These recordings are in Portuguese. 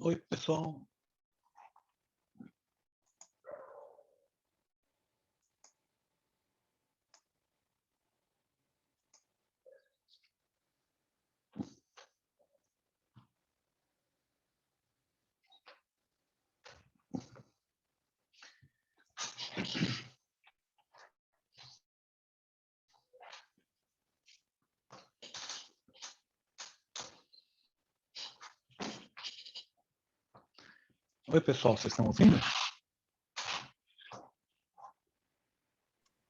Oi, pessoal. Oi, pessoal, vocês estão ouvindo?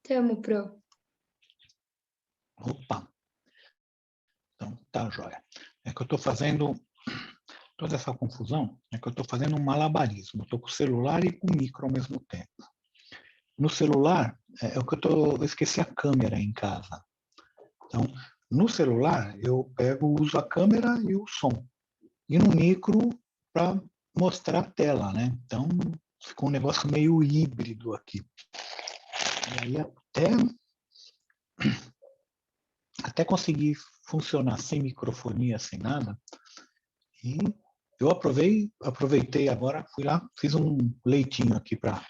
Tamo, Pro. Opa, então tá, joia. É que eu estou fazendo toda essa confusão, é que eu estou fazendo um malabarismo. Estou com o celular e com o micro ao mesmo tempo. No celular, é o que eu esqueci a câmera em casa. Então, no celular, eu uso a câmera e o som. E no micro, para mostrar a tela, né? Então, ficou um negócio meio híbrido aqui. E aí, até conseguir funcionar sem microfonia, sem nada. E eu aproveitei agora, fui lá, fiz um leitinho aqui para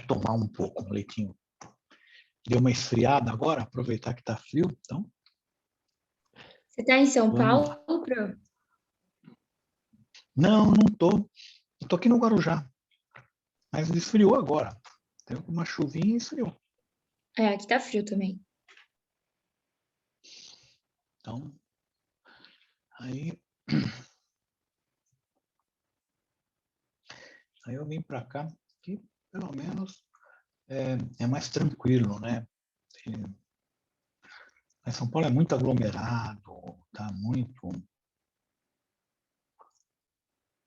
tomar um pouco, um leitinho. Deu uma esfriada agora, aproveitar que está frio, então. Você tá em São Vamos Paulo, lá. Pro? Não tô. Estou aqui no Guarujá. Mas esfriou agora. Tem uma chuvinha e esfriou. É, aqui tá frio também. Então, aí eu vim para cá, que pelo menos é mais tranquilo, né? Mas São Paulo é muito aglomerado, tá muito.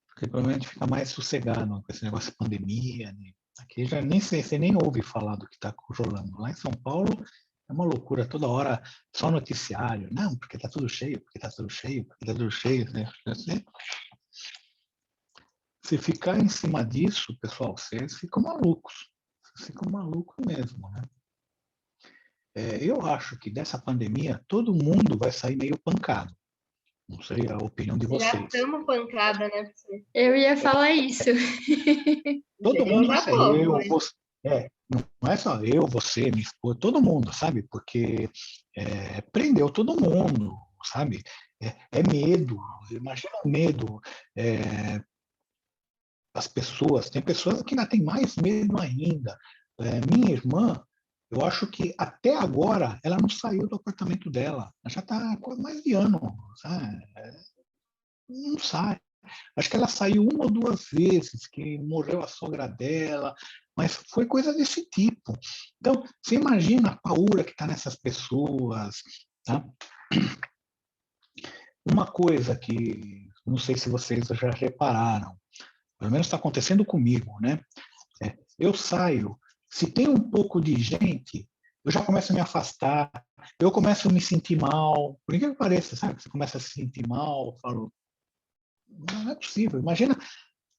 Porque provavelmente fica mais sossegado com esse negócio de pandemia. Né? Aqui já nem sei, você nem ouve falar do que está rolando. Lá em São Paulo é uma loucura, toda hora só noticiário. Não, porque está tudo cheio, porque está tudo cheio, porque está tudo cheio. Né? Se ficar em cima disso, pessoal, vocês ficam malucos. Vocês ficam malucos mesmo. Né? Eu acho que dessa pandemia todo mundo vai sair meio pancado. Não sei a opinião de Já vocês. estamos pancada, né? Eu ia falar isso. Todo Eu mundo vai já sair. tô, mas... Não é só eu, você, minha esposa, todo mundo, sabe? Porque prendeu todo mundo, sabe? É medo. Imagina o medo. As pessoas, tem pessoas que ainda têm mais medo ainda. Minha irmã, eu acho que até agora ela não saiu do apartamento dela. Ela já está com mais de ano, sabe? Não sai. Acho que ela saiu uma ou duas vezes, que morreu a sogra dela, mas foi coisa desse tipo. Então, você imagina a paura que está nessas pessoas. Tá? Uma coisa que não sei se vocês já repararam, pelo menos está acontecendo comigo, né? Eu saio, se tem um pouco de gente, eu já começo a me afastar, eu começo a me sentir mal, por que pareça, sabe? Você começa a se sentir mal, falo, não é possível. Imagina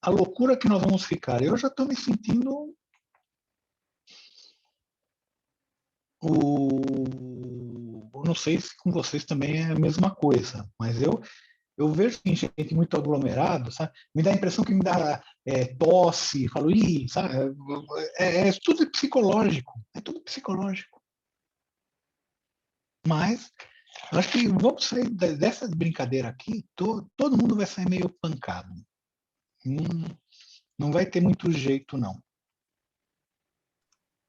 a loucura que nós vamos ficar. Eu já estou me sentindo não sei se com vocês também é a mesma coisa, mas eu vejo que gente muito aglomerado, sabe? Me dá a impressão que me dá tosse, falo, ih, sabe? É tudo psicológico, é tudo psicológico. Mas eu acho que vamos sair dessa brincadeira aqui, todo mundo vai sair meio pancado. Não vai ter muito jeito, não.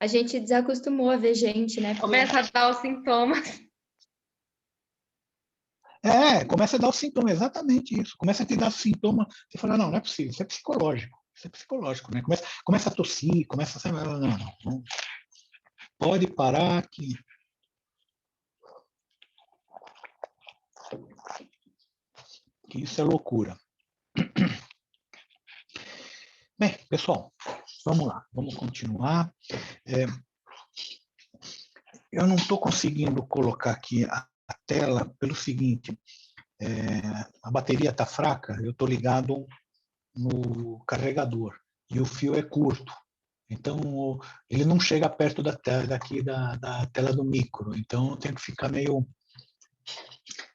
A gente desacostumou a ver gente, né? Começa a dar os sintomas. Começa a dar o sintoma, exatamente isso. Começa a te dar sintoma, você fala, não é possível, isso é psicológico. Isso é psicológico, né? Começa a tossir, começa a... Não. Pode parar que isso é loucura. Bem, pessoal, vamos lá, vamos continuar. Eu não estou conseguindo colocar aqui a tela pelo seguinte, a bateria está fraca, eu estou ligado no carregador e o fio é curto. Então, ele não chega perto da tela do micro. Então, eu tenho que ficar meio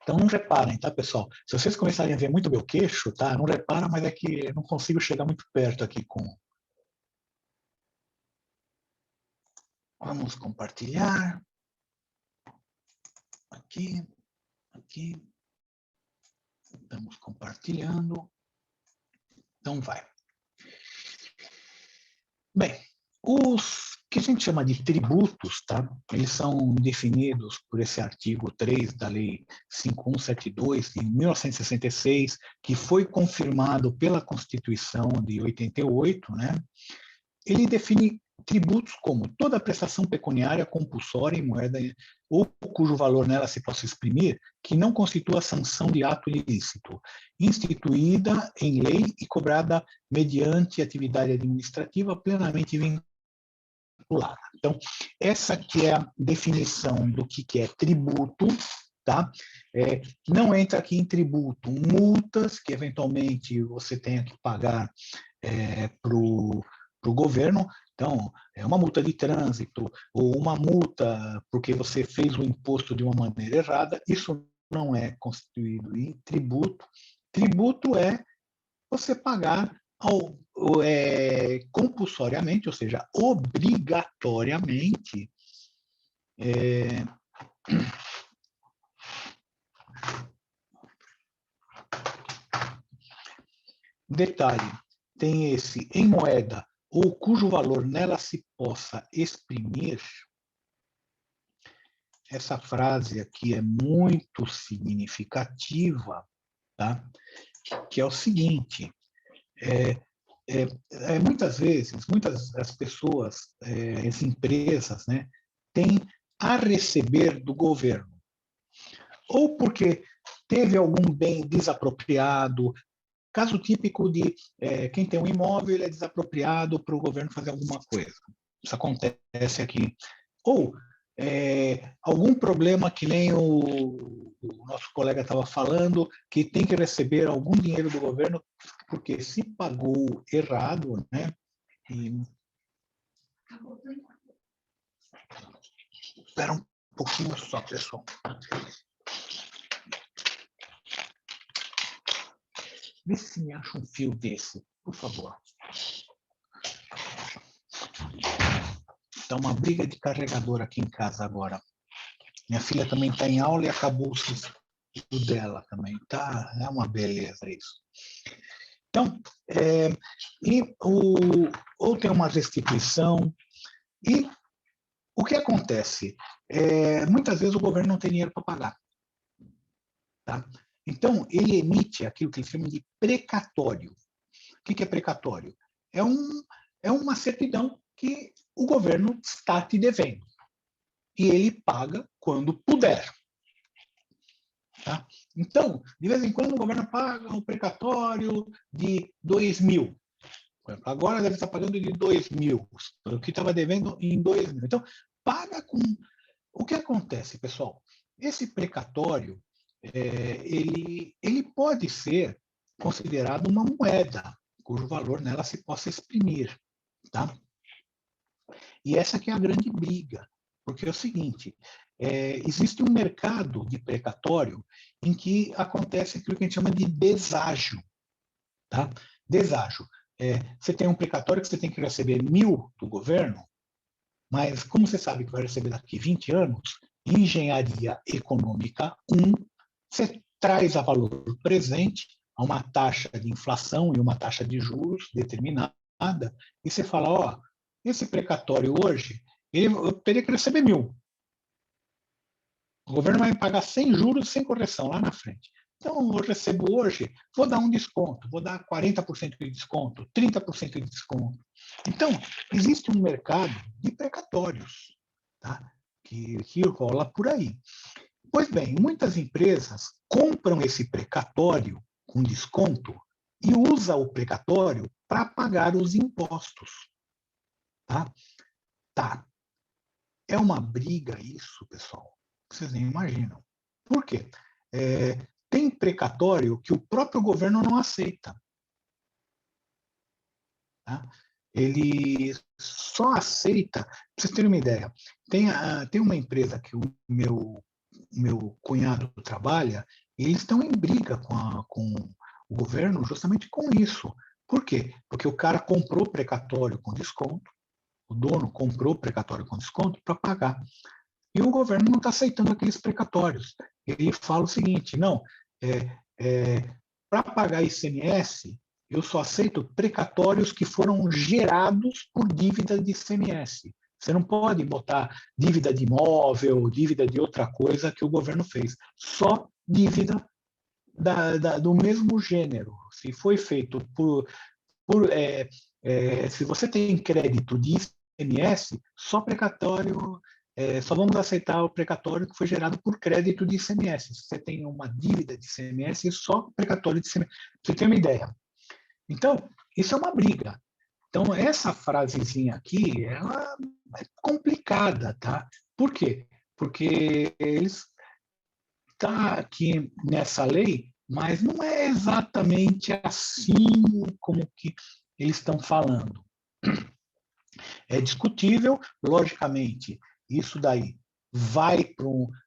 Então, não reparem, tá, pessoal? Se vocês começarem a ver muito meu queixo, tá? Não repara, mas é que eu não consigo chegar muito perto aqui com... Vamos compartilhar. Aqui, aqui. Estamos compartilhando. Então, vai. Bem, os que a gente chama de tributos, tá? Eles são definidos por esse artigo 3 da Lei 5172, de 1966, que foi confirmado pela Constituição de 88, né? Ele define tributos como toda prestação pecuniária compulsória em moeda ou cujo valor nela se possa exprimir, que não constitua sanção de ato ilícito, instituída em lei e cobrada mediante atividade administrativa plenamente vinculada. Então, essa que é a definição do que é tributo, tá? Não entra aqui em tributo multas que eventualmente você tenha que pagar para o governo. Então, é uma multa de trânsito ou uma multa porque você fez o imposto de uma maneira errada, isso não é constituído em tributo. Tributo é você pagar compulsoriamente, ou seja, obrigatoriamente, detalhe, tem esse em moeda ou cujo valor nela se possa exprimir. Essa frase aqui é muito significativa, tá? Que é o seguinte, muitas vezes, muitas as pessoas, as empresas, né, têm a receber do governo, ou porque teve algum bem desapropriado. Caso típico de quem tem um imóvel, ele é desapropriado para o governo fazer alguma coisa. Isso acontece aqui. Ou algum problema que nem o nosso colega estava falando, que tem que receber algum dinheiro do governo, porque se pagou errado, né? Espera um pouquinho só, pessoal. Vê se me acha um fio desse, por favor. Está uma briga de carregador aqui em casa agora. Minha filha também está em aula e acabou o dela também. Tá? É uma beleza isso. Então, ou tem uma restituição. E o que acontece? Muitas vezes o governo não tem dinheiro para pagar. Tá? Então, ele emite aquilo que eles chamam de precatório. O que é precatório? É uma certidão que o governo está te devendo. E ele paga quando puder. Tá? Então, de vez em quando, o governo paga um precatório de 2.000. Agora deve estar pagando de 2.000, o que estava devendo em 2.000. Então, paga com... O que acontece, pessoal? Esse precatório, ele pode ser considerado uma moeda, cujo valor nela se possa exprimir. Tá? E essa que é a grande briga, porque é o seguinte, existe um mercado de precatório em que acontece aquilo que a gente chama de deságio. Tá? Deságio. Você tem um precatório que você tem que receber 1.000 do governo, mas como você sabe que vai receber daqui 20 anos, engenharia econômica 1, você traz a valor presente a uma taxa de inflação e uma taxa de juros determinada, e você fala, ó, esse precatório hoje, eu teria que receber 1.000. O governo vai me pagar sem juros, sem correção, lá na frente. Então, eu recebo hoje, vou dar um desconto, vou dar 40% de desconto, 30% de desconto. Então, existe um mercado de precatórios, tá? que rola por aí. Pois bem, muitas empresas compram esse precatório com desconto e usam o precatório para pagar os impostos. Tá. É uma briga isso, pessoal. Vocês nem imaginam. Por quê? Tem precatório que o próprio governo não aceita. Tá? Ele só aceita, para vocês terem uma ideia, tem uma empresa que o meu meu cunhado trabalha, eles estão em briga com o governo justamente com isso. Por quê? Porque o cara comprou precatório com desconto, o dono comprou precatório com desconto para pagar. E o governo não está aceitando aqueles precatórios. Ele fala o seguinte, não, para pagar ICMS, eu só aceito precatórios que foram gerados por dívida de ICMS. Você não pode botar dívida de imóvel, dívida de outra coisa que o governo fez. Só dívida do mesmo gênero. Se foi feito se você tem crédito de ICMS, só precatório, só vamos aceitar o precatório que foi gerado por crédito de ICMS. Se você tem uma dívida de ICMS, só precatório de ICMS. Você tem uma ideia. Então, isso é uma briga. Então, essa frasezinha aqui, ela é complicada, tá? Por quê? Porque eles tá aqui nessa lei, mas não é exatamente assim como que eles estão falando. É discutível, logicamente, isso daí vai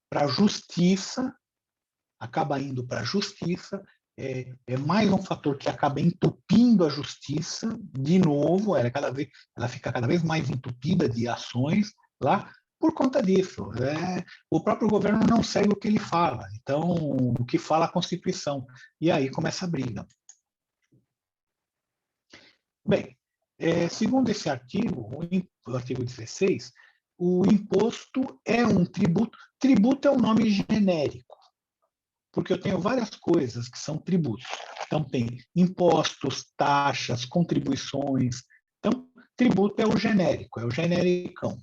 para a justiça, acaba indo para a justiça, é mais um fator que acaba entupindo a justiça, de novo, ela fica cada vez mais entupida de ações lá, por conta disso. O próprio governo não segue o que ele fala, então, o que fala a Constituição, e aí começa a briga. Bem, segundo esse artigo, o artigo 16, o imposto é um tributo. Tributo é um nome genérico, porque eu tenho várias coisas que são tributos. Então, tem impostos, taxas, contribuições. Então, tributo é o genérico, é o genericão.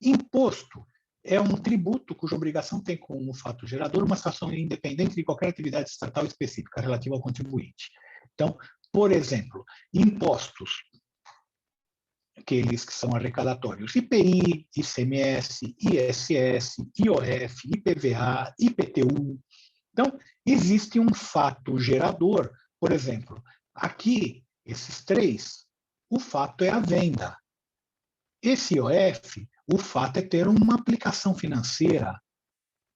Imposto é um tributo cuja obrigação tem como fato gerador uma situação independente de qualquer atividade estatal específica relativa ao contribuinte. Então, por exemplo, impostos, aqueles que são arrecadatórios, IPI, ICMS, ISS, IOF, IPVA, IPTU. Então, existe um fato gerador, por exemplo, aqui, esses três, o fato é a venda. Esse IOF, o fato é ter uma aplicação financeira.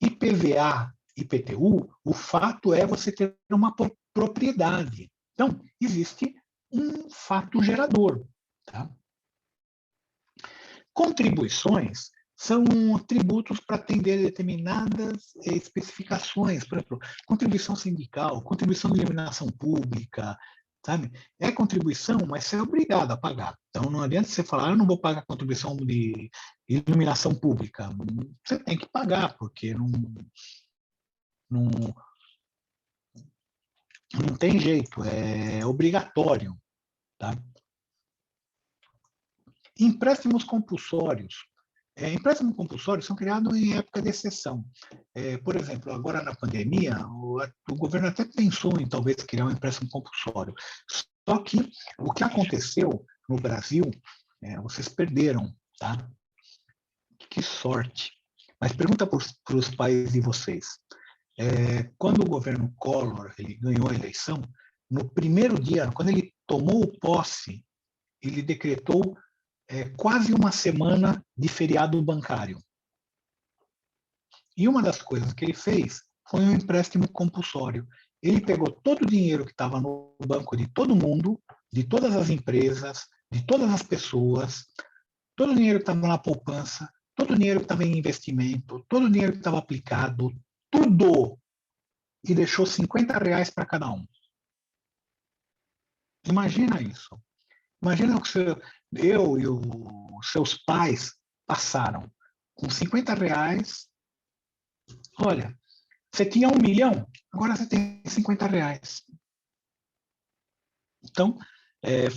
IPVA, IPTU, o fato é você ter uma propriedade. Então, existe um fato gerador. Tá? Contribuições são tributos para atender determinadas especificações, por exemplo, contribuição sindical, contribuição de iluminação pública, sabe? É contribuição, mas você é obrigado a pagar. Então, não adianta você falar, eu não vou pagar contribuição de iluminação pública. Você tem que pagar, porque não tem jeito, é obrigatório. Tá? Empréstimos compulsórios. Empréstimos compulsórios são criados em época de exceção. Por exemplo, agora na pandemia, o governo até pensou em talvez criar um empréstimo compulsório. Só que o que aconteceu no Brasil, vocês perderam, tá? Que sorte. Mas pergunta para os pais de vocês. Quando o governo Collor ele ganhou a eleição, no primeiro dia, quando ele tomou posse, ele decretou quase uma semana de feriado bancário. E uma das coisas que ele fez foi um empréstimo compulsório. Ele pegou todo o dinheiro que estava no banco de todo mundo, de todas as empresas, de todas as pessoas, todo o dinheiro que estava na poupança, todo o dinheiro que estava em investimento, todo o dinheiro que estava aplicado, tudo, e deixou R$50 para cada um. Imagina isso. Imagina o que eu e os seus pais passaram com R$50. Olha, você tinha 1 milhão, agora você tem R$50. Então,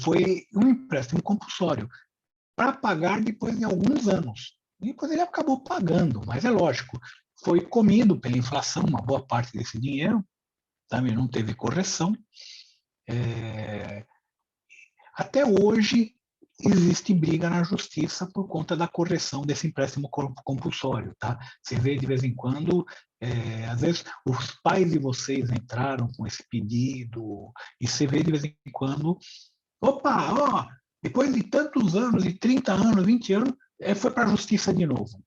foi um empréstimo compulsório para pagar depois de alguns anos. E depois ele acabou pagando, mas é lógico, foi comido pela inflação, uma boa parte desse dinheiro, também não teve correção. Até hoje, existe briga na justiça por conta da correção desse empréstimo compulsório. Tá? Você vê de vez em quando, às vezes os pais de vocês entraram com esse pedido, e você vê de vez em quando, depois de tantos anos, de 30 anos, 20 anos, foi para a justiça de novo.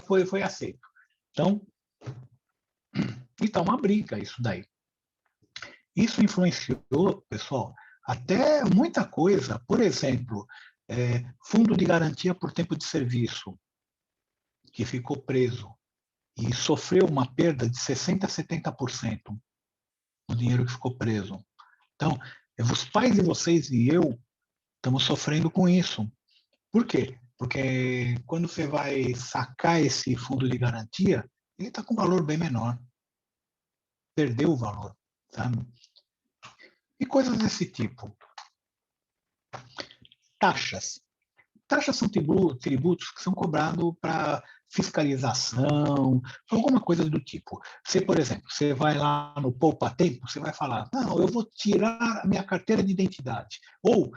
Foi aceito. Então, está uma briga isso daí. Isso influenciou, pessoal, até muita coisa. Por exemplo, fundo de garantia por tempo de serviço, que ficou preso e sofreu uma perda de 60% a 70% do dinheiro que ficou preso. Então, os pais de vocês e eu estamos sofrendo com isso. Por quê? Porque quando você vai sacar esse fundo de garantia, ele está com um valor bem menor. Perdeu o valor, sabe? E coisas desse tipo. Taxas. Taxas são tributos que são cobrados para fiscalização, alguma coisa do tipo. Você, por exemplo, você vai lá no Poupa Tempo, você vai falar, não, eu vou tirar a minha carteira de identidade. Ou,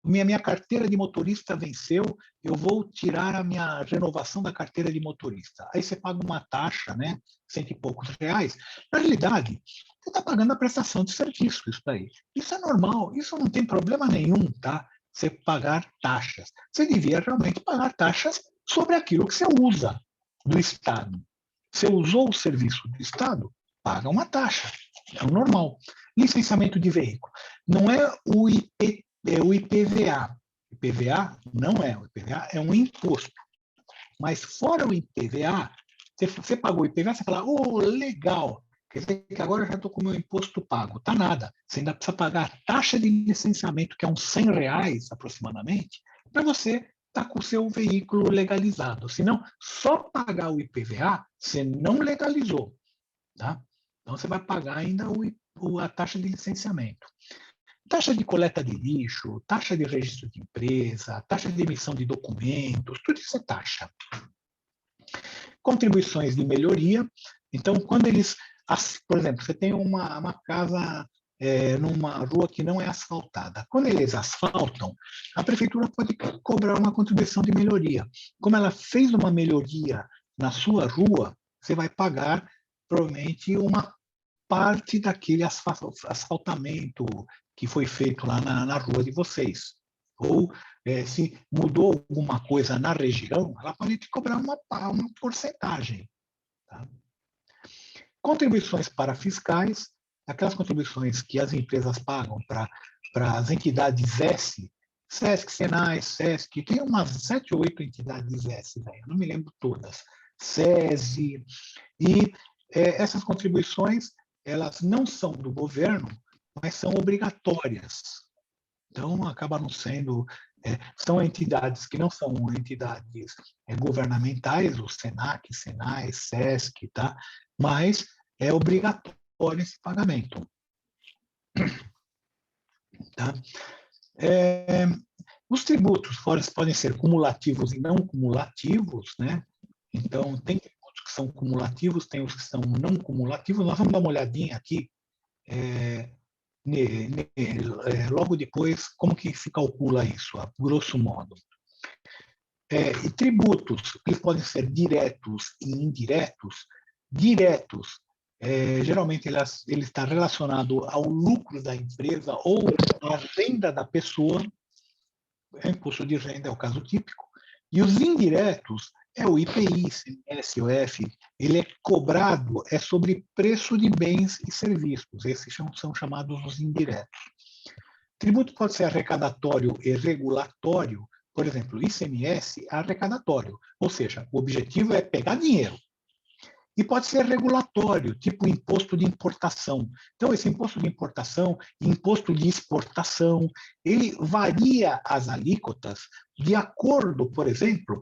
minha carteira de motorista venceu, eu vou tirar a minha renovação da carteira de motorista. Aí você paga uma taxa, né, R$100 e poucos. Na realidade, você está pagando a prestação de serviço, isso daí. Isso é normal, isso não tem problema nenhum, tá? Você pagar taxas. Você devia realmente pagar taxas sobre aquilo que você usa do Estado. Você usou o serviço do Estado, paga uma taxa. É o normal. Licenciamento de veículo. Não é o IPVA. IPVA não é. O IPVA é um imposto. Mas fora o IPVA, você pagou o IPVA, você fala, legal. Quer dizer que agora eu já estou com o meu imposto pago. Tá nada. Você ainda precisa pagar a taxa de licenciamento, que é uns R$100 aproximadamente, para você estar com o seu veículo legalizado. Senão, só pagar o IPVA, você não legalizou. Tá? Então, você vai pagar ainda a taxa de licenciamento. Taxa de coleta de lixo, taxa de registro de empresa, taxa de emissão de documentos, tudo isso é taxa. Contribuições de melhoria. Então, quando eles... Por exemplo, você tem uma casa numa rua que não é asfaltada. Quando eles asfaltam, a prefeitura pode cobrar uma contribuição de melhoria. Como ela fez uma melhoria na sua rua, você vai pagar, provavelmente, uma parte daquele asfaltamento que foi feito lá na rua de vocês. Ou, se mudou alguma coisa na região, ela pode te cobrar uma porcentagem. Tá? Contribuições para fiscais, aquelas contribuições que as empresas pagam para as entidades S, SESC, Senai, SESC, tem umas 7 ou 8 entidades S, eu não me lembro todas, SESI, e essas contribuições, elas não são do governo, mas são obrigatórias. Então, acaba não sendo... são entidades que não são entidades governamentais, o SENAC, SENAI, SESC, tá? Mas é obrigatório esse pagamento. Tá? Os tributos podem ser cumulativos e não cumulativos, né? Então, tem tributos que são cumulativos, tem os que são não cumulativos. Nós vamos dar uma olhadinha aqui, logo depois, como que se calcula isso, a grosso modo. E tributos, que podem ser diretos e indiretos. Diretos, geralmente ele está relacionado ao lucro da empresa ou à renda da pessoa, imposto de renda é o caso típico, e os indiretos é o IPI, ICMS, IOF, ele é cobrado sobre preço de bens e serviços, esses são chamados os indiretos. Tributo pode ser arrecadatório e regulatório, por exemplo, ICMS é arrecadatório, ou seja, o objetivo é pegar dinheiro. E pode ser regulatório, tipo imposto de importação. Então, esse imposto de importação, imposto de exportação, ele varia as alíquotas de acordo, por exemplo,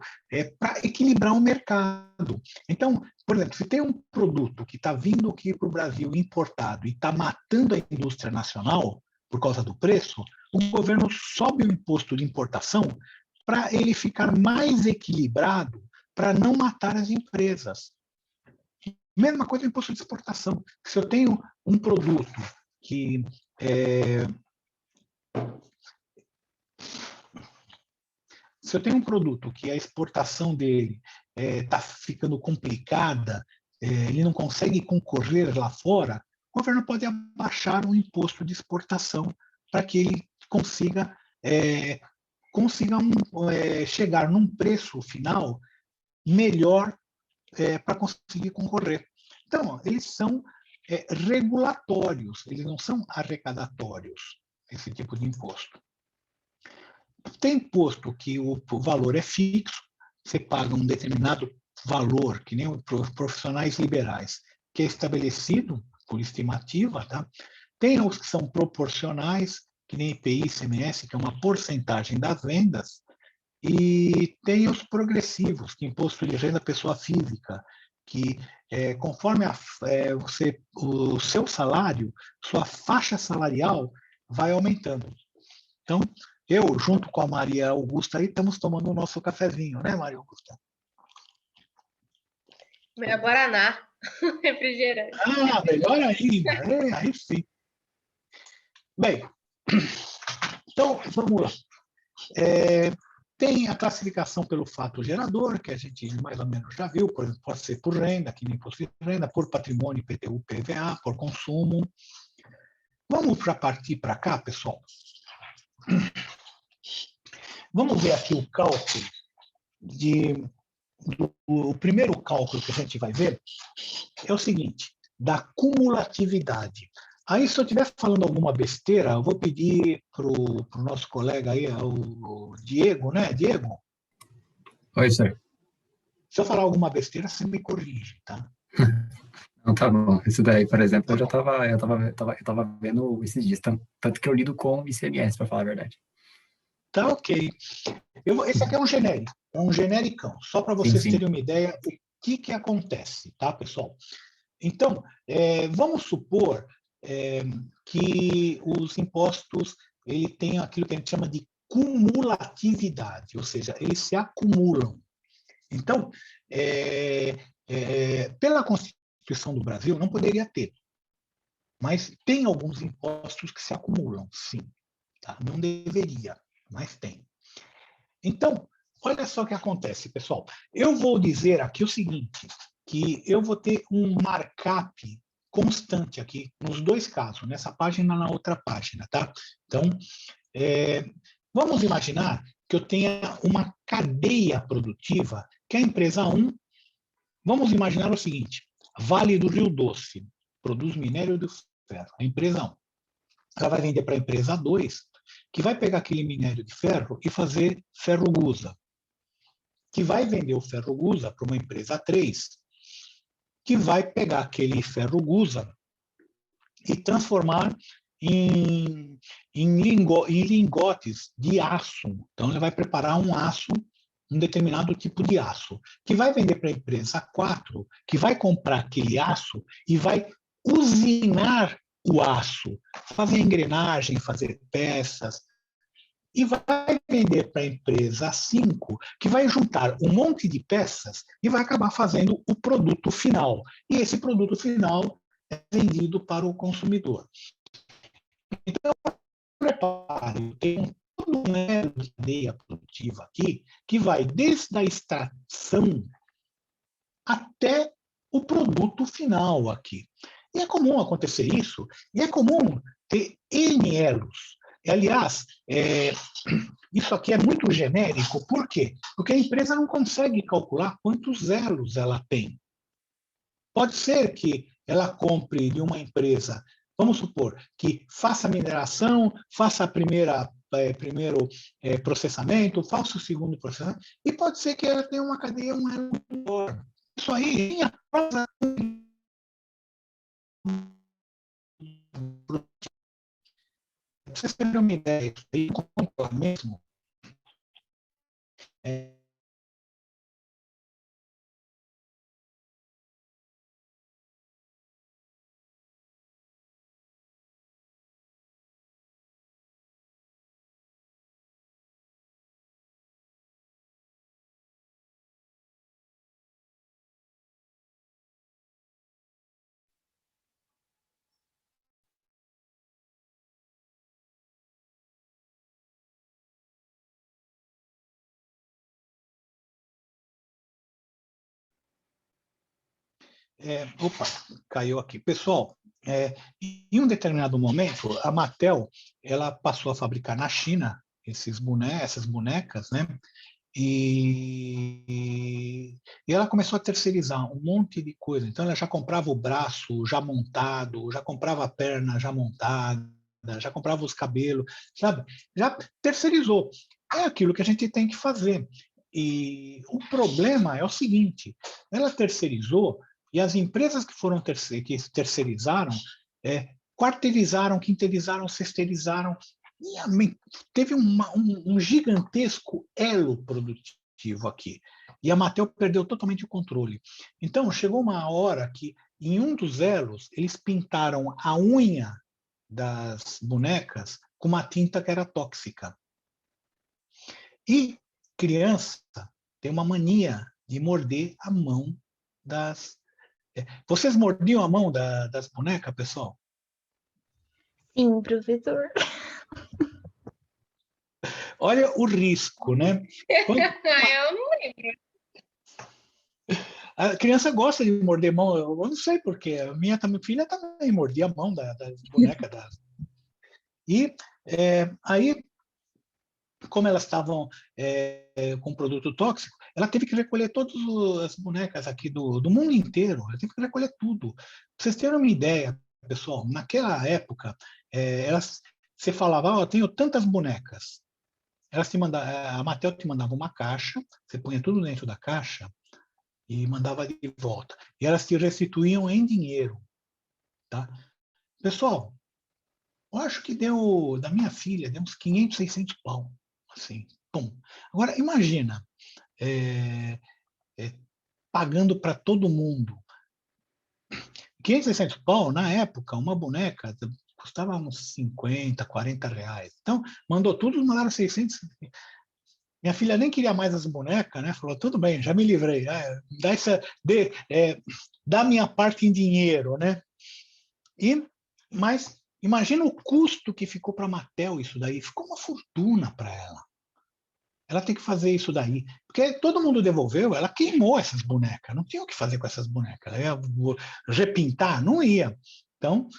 para equilibrar o mercado. Então, por exemplo, se tem um produto que está vindo aqui para o Brasil importado e está matando a indústria nacional por causa do preço, o governo sobe o imposto de importação para ele ficar mais equilibrado, para não matar as empresas. Mesma coisa do imposto de exportação. Se eu tenho um produto que a exportação dele está ficando complicada, ele não consegue concorrer lá fora, o governo pode abaixar o imposto de exportação para que ele consiga chegar num preço final melhor para conseguir concorrer. Então, eles são regulatórios, eles não são arrecadatórios, esse tipo de imposto. Tem imposto que o valor é fixo, você paga um determinado valor, que nem os profissionais liberais, que é estabelecido por estimativa, tá? Tem os que são proporcionais, que nem IPI, ICMS, que é uma porcentagem das vendas, e tem os progressivos, que é imposto de renda pessoa física, que conforme o seu salário, sua faixa salarial vai aumentando. Então, eu, junto com a Maria Augusta, aí estamos tomando o nosso cafezinho, né, Maria Augusta? Melhor Guaraná, refrigerante. Ah, melhor ainda, aí sim. Bem, então, vamos lá. Tem a classificação pelo fato gerador, que a gente mais ou menos já viu, por exemplo, pode ser por renda, que nem imposto de renda, por patrimônio, IPTU, PVA, por consumo. Vamos partir para cá, pessoal. Vamos ver aqui o cálculo o primeiro cálculo que a gente vai ver é o seguinte, da cumulatividade. Aí, se eu estiver falando alguma besteira, eu vou pedir para o nosso colega aí, o Diego, né? Diego? Oi, senhor. Se eu falar alguma besteira, você me corrige, tá? Não, tá bom. Isso daí, por exemplo, eu tava vendo esses dias, tanto que eu lido com ICMS, para falar a verdade. Tá ok. Esse aqui é um genericão, só para vocês Sim. terem uma ideia do que acontece, tá, pessoal? Então, vamos supor que os impostos ele tem aquilo que a gente chama de cumulatividade, ou seja, eles se acumulam. Então, pela Constituição do Brasil, não poderia ter, mas tem alguns impostos que se acumulam, sim. Tá? Não deveria, mas tem. Então, olha só o que acontece, pessoal. Eu vou dizer aqui o seguinte, que eu vou ter um markup constante aqui, nos dois casos, nessa página e na outra página, tá? Então, vamos imaginar que eu tenha uma cadeia produtiva, que é a empresa 1, vamos imaginar o seguinte, Vale do Rio Doce, produz minério de ferro, a empresa 1. Ela vai vender para a empresa 2, que vai pegar aquele minério de ferro e fazer ferro-gusa, que vai vender o ferro-gusa para uma empresa 3, que vai pegar aquele ferro-gusa e transformar em lingotes de aço. Então, ele vai preparar um aço, um determinado tipo de aço, que vai vender para a empresa 4, que vai comprar aquele aço e vai usinar o aço, fazer engrenagem, fazer peças, e vai vender para a empresa 5, que vai juntar um monte de peças e vai acabar fazendo o produto final. E esse produto final é vendido para o consumidor. Então, prepare, tem todo um elo de cadeia produtiva aqui, que vai desde a extração até o produto final aqui. E é comum acontecer isso, e é comum ter N elos. Aliás, isso aqui é muito genérico, por quê? Porque a empresa não consegue calcular quantos elos ela tem. Pode ser que ela compre de uma empresa, vamos supor, que faça a mineração, faça primeiro processamento, faça o segundo processamento, e pode ser que ela tenha uma cadeia um elo maior. Isso aí, para vocês terem uma ideia, isso aí mesmo, opa, caiu aqui. Pessoal, em um determinado momento, a Mattel ela passou a fabricar na China essas bonecas, né? E ela começou a terceirizar um monte de coisa. Então, ela já comprava o braço já montado, já comprava a perna já montada, já comprava os cabelos, sabe? Já terceirizou. É aquilo que a gente tem que fazer. E o problema é o seguinte: ela terceirizou e as empresas que foram que terceirizaram, quarteirizaram, quinteirizaram, sexteirizaram, e teve um gigantesco elo produtivo aqui. E a Mattel perdeu totalmente o controle. Então, chegou uma hora que, em um dos elos, eles pintaram a unha das bonecas com uma tinta que era tóxica. E criança tem uma mania de morder a mão das... Vocês mordiam a mão das bonecas, pessoal? Sim, professor. Olha o risco, né? Eu não lembro. A criança gosta de morder mão, eu não sei porquê. A minha filha também mordia a mão das bonecas. E aí, como elas estavam com produto tóxico, ela teve que recolher todas as bonecas aqui do mundo inteiro. Ela teve que recolher tudo. Pra vocês terem uma ideia, pessoal, naquela época, você falava, eu tenho tantas bonecas. A Mattel te mandava uma caixa, você punha tudo dentro da caixa e mandava de volta. E elas te restituíam em dinheiro. Tá? Pessoal, eu acho que da minha filha, deu uns 500, 600 pau. Assim, pum. Agora, imagina, pagando para todo mundo. 500, 600 pau, na época, uma boneca custava uns 50, 40 reais. Então, mandou tudo, mandaram 600. Minha filha nem queria mais as bonecas, né? Falou, tudo bem, já me livrei. Dá minha parte em dinheiro, né? Mas imagina o custo que ficou para a Mattel isso daí. Ficou uma fortuna para ela. Ela tem que fazer isso daí. Porque todo mundo devolveu, ela queimou essas bonecas. Não tinha o que fazer com essas bonecas. Ela ia repintar? Não ia. Então,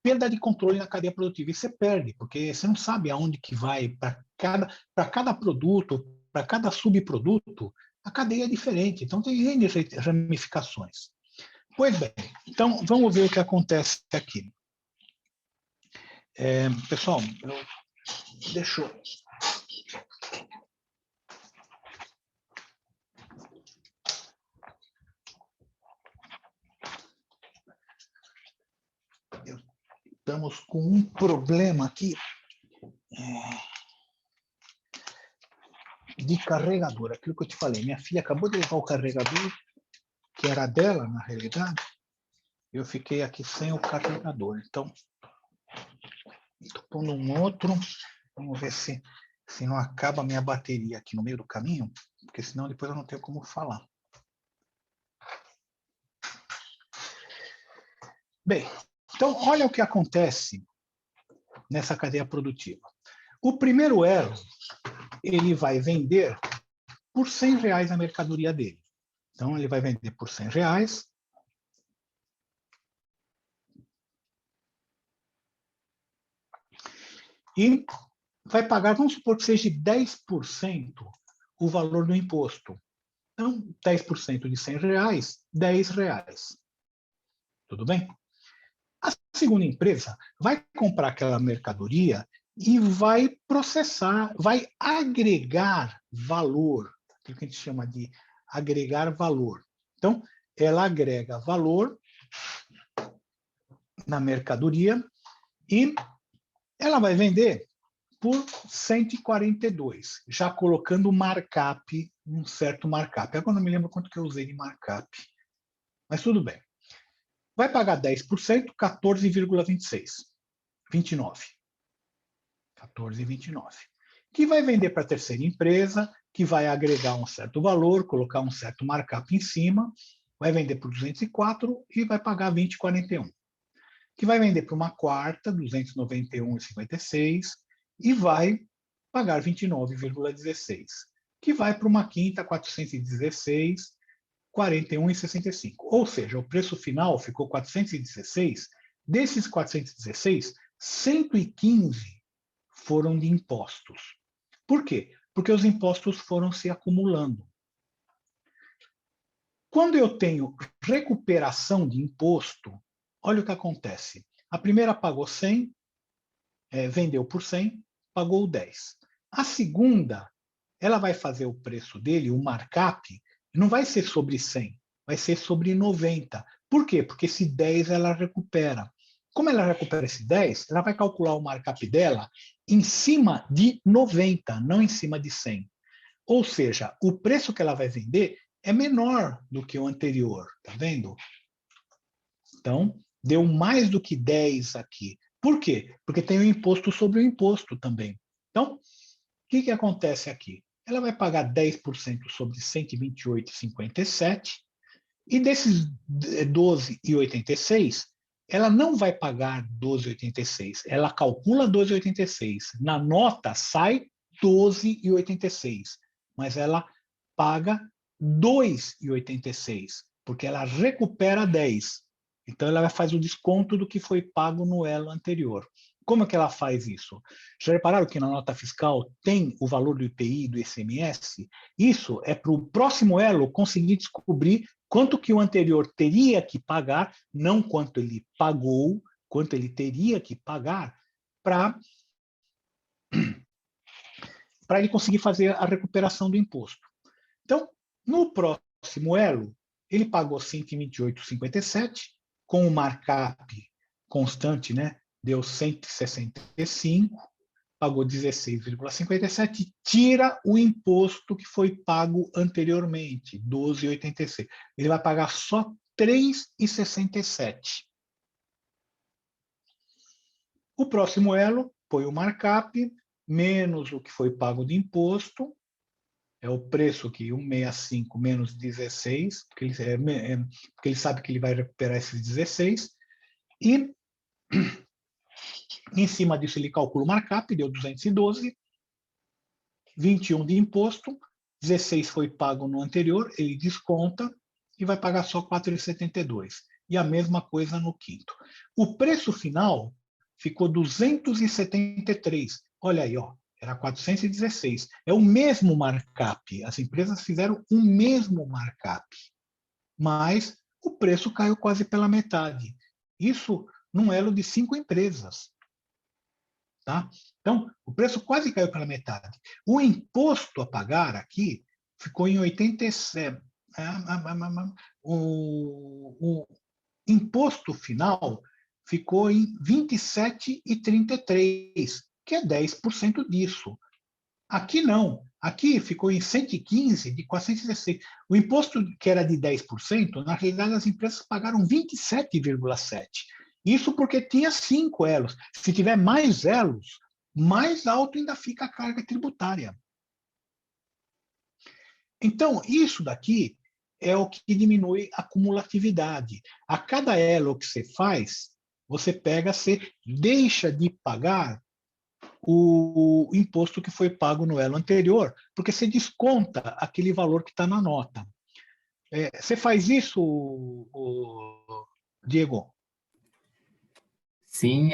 perda de controle na cadeia produtiva. E você perde, porque você não sabe aonde que vai para cada produto, para cada subproduto, a cadeia é diferente. Então, tem N ramificações. Pois bem, então vamos ver o que acontece aqui. Pessoal, deixa eu... Estamos com um problema aqui de carregador. Aquilo que eu te falei, minha filha acabou de levar o carregador, que era dela, na realidade, eu fiquei aqui sem o carregador. Então, estou pondo um outro. Vamos ver se não acaba a minha bateria aqui no meio do caminho, porque senão depois eu não tenho como falar. Bem, então olha o que acontece nessa cadeia produtiva. O primeiro elo, ele vai vender por R$100 a mercadoria dele. Então, ele vai vender por R$100. E vai pagar, vamos supor que seja 10% o valor do imposto. Então, 10% de R$100, R$10. Tudo bem? A segunda empresa vai comprar aquela mercadoria e vai processar, vai agregar valor, aquilo que a gente chama de agregar valor. Então, ela agrega valor na mercadoria e ela vai vender por 142, já colocando markup, um certo markup. Agora não me lembro quanto que eu usei de markup, mas tudo bem. Vai pagar 10%, 14,26. 29. 14,29. Que vai vender para a terceira empresa, que vai agregar um certo valor, colocar um certo markup em cima, vai vender por 204 e vai pagar 20,41. Que vai vender para uma quarta, 291,56, e vai pagar 29,16. Que vai para uma quinta, 416, 41,65. Ou seja, o preço final ficou 416. Desses 416, 115 foram de impostos. Por quê? Porque os impostos foram se acumulando. Quando eu tenho recuperação de imposto, olha o que acontece. A primeira pagou 100, vendeu por 100, pagou 10. A segunda, ela vai fazer o preço dele, o markup, não vai ser sobre 100, vai ser sobre 90. Por quê? Porque esse 10 ela recupera. Como ela recupera esse 10, ela vai calcular o markup dela em cima de 90, não em cima de 100. Ou seja, o preço que ela vai vender é menor do que o anterior, tá vendo? Então, deu mais do que 10 aqui. Por quê? Porque tem o imposto sobre o imposto também. Então, o que acontece aqui? Ela vai pagar 10% sobre 128,57 e desses 12,86, ela não vai pagar 12,86. Ela calcula 12,86. Na nota sai 12,86, mas ela paga 2,86, porque ela recupera 10. Então, ela faz o desconto do que foi pago no elo anterior. Como é que ela faz isso? Já repararam que na nota fiscal tem o valor do IPI e do ICMS? Isso é para o próximo elo conseguir descobrir quanto que o anterior teria que pagar, não quanto ele pagou, quanto ele teria que pagar para ele conseguir fazer a recuperação do imposto. Então, no próximo elo, ele pagou 128,57, com o markup constante, né? Deu 165, pagou 16,57, tira o imposto que foi pago anteriormente, 12,86. Ele vai pagar só 3,67. O próximo elo põe o markup, menos o que foi pago de imposto, é o preço que 165 menos 16, porque ele sabe que ele vai recuperar esses 16, e em cima disso ele calcula o markup, deu 212, 21 de imposto, 16 foi pago no anterior, ele desconta e vai pagar só 4,72. E a mesma coisa no quinto. O preço final ficou 273. Olha aí, ó, era 416. É o mesmo markup. As empresas fizeram o mesmo markup, mas o preço caiu quase pela metade. Isso num elo de 5 empresas. Tá? Então, o preço quase caiu pela metade. O imposto a pagar aqui ficou em 87. O imposto final ficou em 27,33, que é 10% disso. Aqui não. Aqui ficou em 115 de 416. O imposto que era de 10%, na realidade as empresas pagaram 27,7%. Isso porque tinha 5 elos. Se tiver mais elos, mais alto ainda fica a carga tributária. Então, isso daqui é o que diminui a cumulatividade. A cada elo que você faz, você pega, você deixa de pagar o imposto que foi pago no elo anterior, porque você desconta aquele valor que está na nota. Você faz isso, Diego? Sim,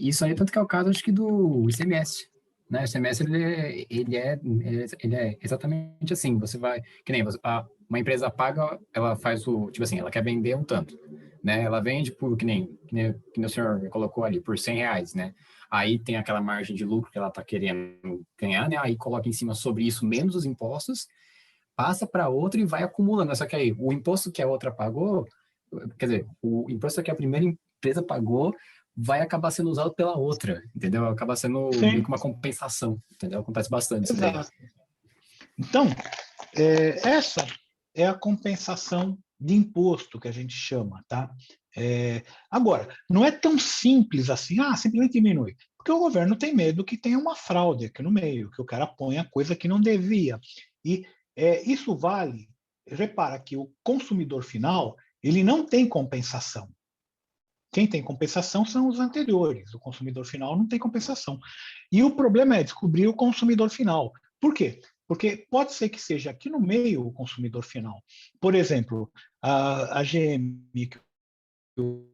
isso aí tanto que é o caso, acho que do ICMS, né? O ICMS, ele é exatamente assim, você vai, que nem uma empresa paga, ela faz tipo assim, ela quer vender um tanto, né? Ela vende por, que nem o senhor colocou ali, por R$ 100, né? Aí tem aquela margem de lucro que ela está querendo ganhar, né? Aí coloca em cima sobre isso menos os impostos, passa para outra e vai acumulando. Só que aí, o imposto que a outra pagou, quer dizer, o imposto que a primeira empresa pagou vai acabar sendo usado pela outra, entendeu? Acaba sendo meio que Sim, uma compensação, entendeu? Acontece bastante isso daí. exato. Então, essa é a compensação de imposto que a gente chama, tá? Agora, não é tão simples assim, simplesmente diminui. Porque o governo tem medo que tenha uma fraude aqui no meio, que o cara ponha coisa que não devia. E isso vale, repara que o consumidor final, ele não tem compensação. Quem tem compensação são os anteriores. O consumidor final não tem compensação. E o problema é descobrir o consumidor final. Por quê? Porque pode ser que seja aqui no meio o consumidor final. Por exemplo, a GM que o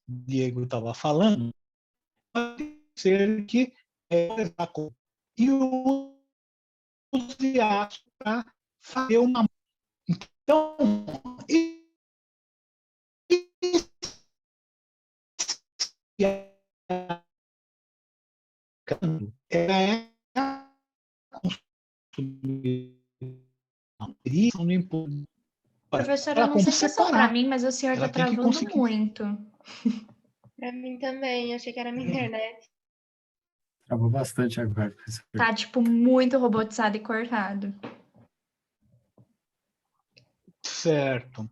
Diego estava falando, pode ser que e use aço para fazer uma. Então, ela é a construção do imposto. Professor, eu Ela não como sei se é só para separar. mim, mas o senhor Ela tá tem que travando conseguir. muito. Pra mim também, achei que era minha internet. Travou bastante agora, professor. Tá, tipo, muito robotizado e cortado. Certo.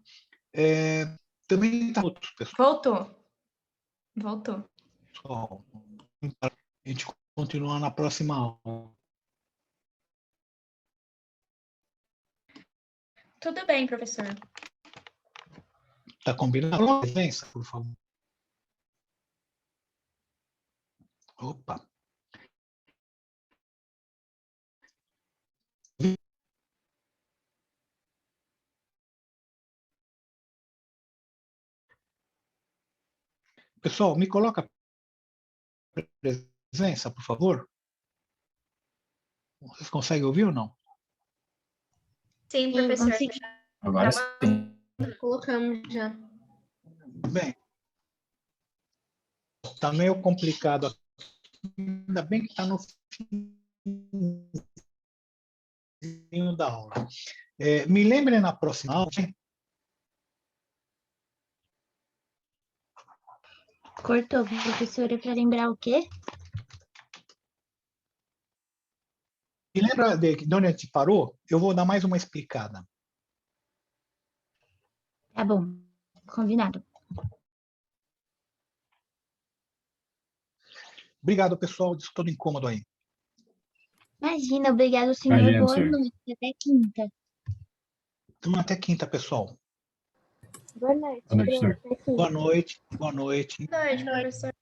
Também está outro Voltou. Voltou. pessoal. A gente continua na próxima aula. Tudo bem, professor. Tá combinado? Presença, por favor. Opa. Pessoal, me coloca presença, por favor. Vocês conseguem ouvir ou não? Sim, Sim, professor. consegui. Agora Tá sim. Colocamos já. Bem, está meio complicado aqui. Ainda bem que está no finzinho da aula. Me lembrem na próxima aula. Cortou, professora, para lembrar o quê? Me lembra de onde a gente parou? Eu vou dar mais uma explicada. Tá bom, combinado. Obrigado, pessoal. Desculpa todo incômodo aí. Imagina, obrigado, senhor. Imagina, Boa senhor. noite. Até quinta. Então, até quinta, pessoal. Boa noite. Boa noite, senhor. Até quinta. Boa noite. Boa noite. Boa noite, professor.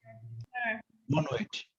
Boa noite.